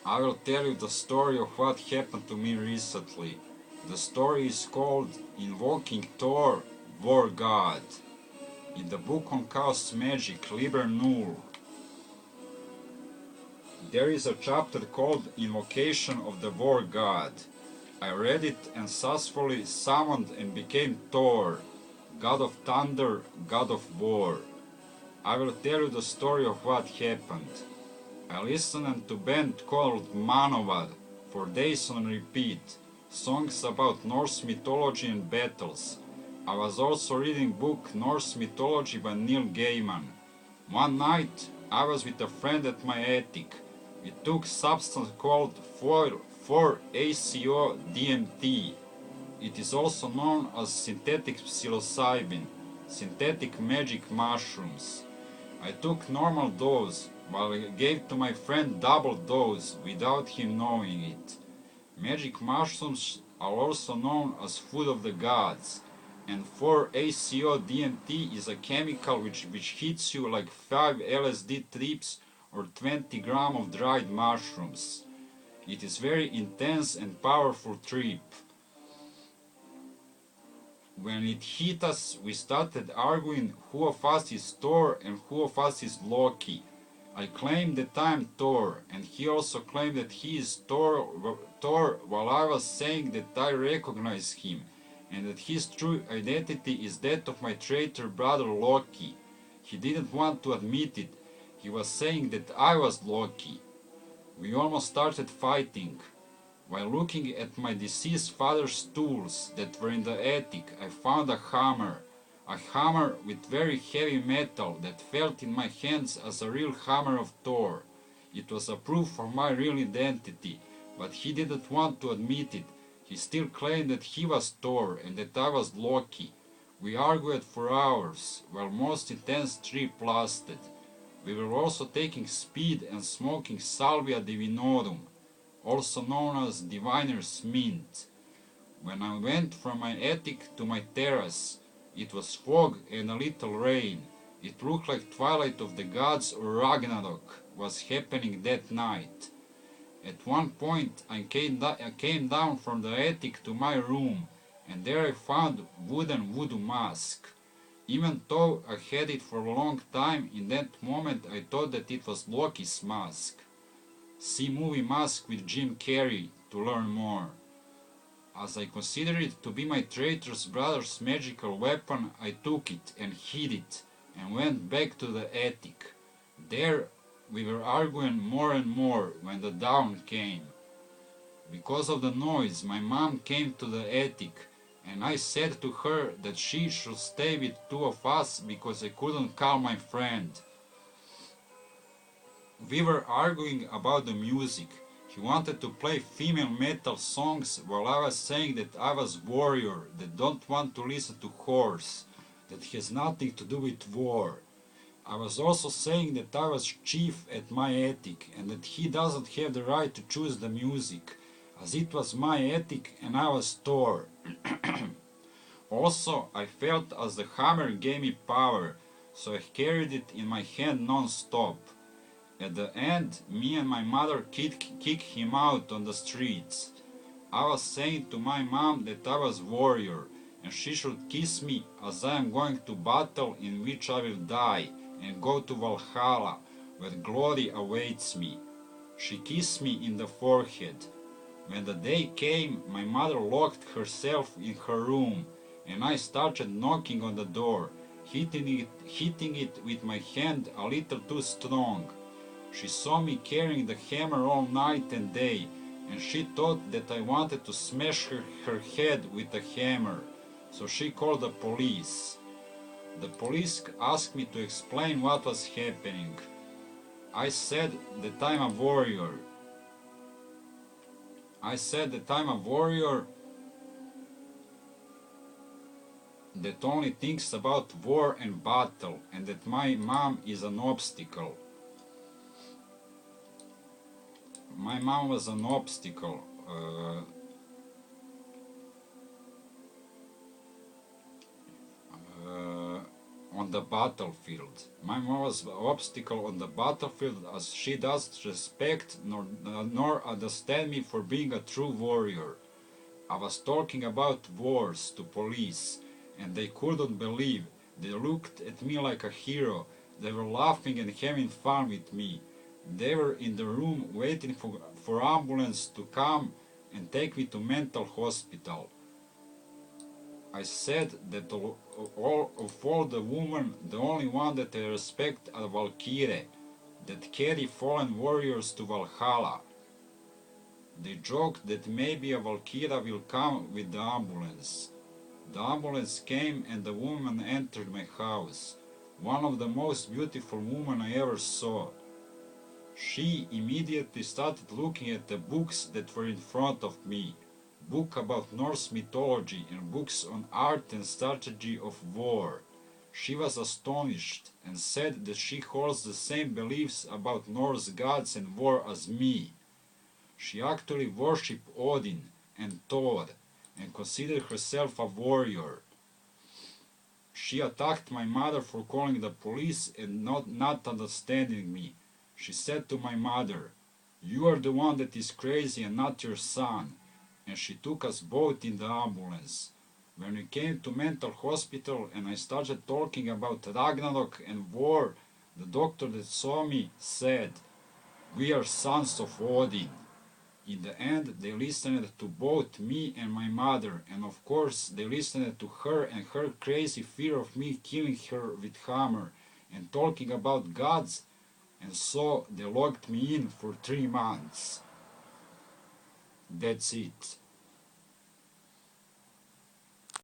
I will tell you the story of what happened to me recently. The story is called Invoking Thor, War God. In the book on chaos magic, Liber Null, there is a chapter called Invocation of the War God. I read it and successfully summoned and became Thor, God of thunder, God of war. I will tell you the story of what happened. I listened to band called Manovad for days on repeat, songs about Norse mythology and battles. I was also reading book Norse mythology by Neil Gaiman. One night I was with a friend at my attic. We took substance called 4-ACO-DMT. It is also known as synthetic psilocybin, synthetic magic mushrooms. I took normal dose, while I gave to my friend double dose without him knowing it. Magic mushrooms are also known as food of the gods, and 4-ACO-DMT is a chemical which hits you like 5 LSD trips or 20 grams of dried mushrooms. It is very intense and powerful trip. When it hit us, we started arguing who of us is Thor and who of us is Loki. I claimed that I am Thor, and he also claimed that he is Thor, while I was saying that I recognize him, and that his true identity is that of my traitor brother Loki. He didn't want to admit it. He was saying that I was Loki. We almost started fighting. While looking at my deceased father's tools that were in the attic, I found a hammer with very heavy metal that felt in my hands as a real hammer of Thor. It was a proof of my real identity, but he didn't want to admit it. He still claimed that he was Thor and that I was Loki. We argued for hours, while most intense trip lasted. We were also taking speed and smoking Salvia divinorum, also known as diviner's mint. When I went from my attic to my terrace, it was fog and a little rain. It looked like Twilight of the Gods or Ragnarok was happening that night. At one point I came down from the attic to my room, and there I found wooden voodoo mask. Even though I had it for a long time, in that moment I thought that it was Loki's mask. See movie Mask with Jim Carrey to learn more. As I considered it to be my traitor's brother's magical weapon, I took it and hid it and went back to the attic. There we were arguing more and more when the dawn came. Because of the noise, my mom came to the attic, and I said to her that she should stay with two of us because I couldn't call my friend. We were arguing about the music. He wanted to play female metal songs while I was saying that I was warrior, that don't want to listen to horse, that has nothing to do with war. I was also saying that I was chief at my attic and that he doesn't have the right to choose the music, as it was my attic and I was Thor. Also, I felt as the hammer gave me power, so I carried it in my hand non-stop. At the end, me and my mother kicked him out on the streets. I was saying to my mom that I was warrior, and she should kiss me as I am going to battle in which I will die, and go to Valhalla, where glory awaits me. She kissed me in the forehead. When the day came, my mother locked herself in her room, and I started knocking on the door, hitting it with my hand a little too strong. She saw me carrying the hammer all night and day, and she thought that I wanted to smash her head with the hammer, so she called the police. The police asked me to explain what was happening. I said that I'm a warrior. That only thinks about war and battle, and that my mom is an obstacle. My mom was an obstacle. On on the battlefield. My mom was the obstacle on the battlefield as she doesn't respect nor understand me for being a true warrior. I was talking about wars to police, and they couldn't believe. They looked at me like a hero. They were laughing and having fun with me. They were in the room waiting for ambulance to come and take me to mental hospital. I said that of all the women, the only one that I respect are Valkyrie, that carry fallen warriors to Valhalla. They joked that maybe a Valkyria will come with the ambulance. The ambulance came and the woman entered my house, one of the most beautiful women I ever saw. She immediately started looking at the books that were in front of me, books about Norse mythology and books on art and strategy of war. She was astonished and said that she holds the same beliefs about Norse gods and war as me. She actually worshipped Odin and Thor and considered herself a warrior. She attacked my mother for calling the police and not understanding me. She said to my mother, "You are the one that is crazy and not your son." And she took us both in the ambulance. When we came to mental hospital and I started talking about Ragnarok and war, the doctor that saw me said, "We are sons of Odin." In the end, they listened to both me and my mother, and of course, they listened to her and her crazy fear of me killing her with hammer and talking about gods, and so they locked me in for 3 months. That's it.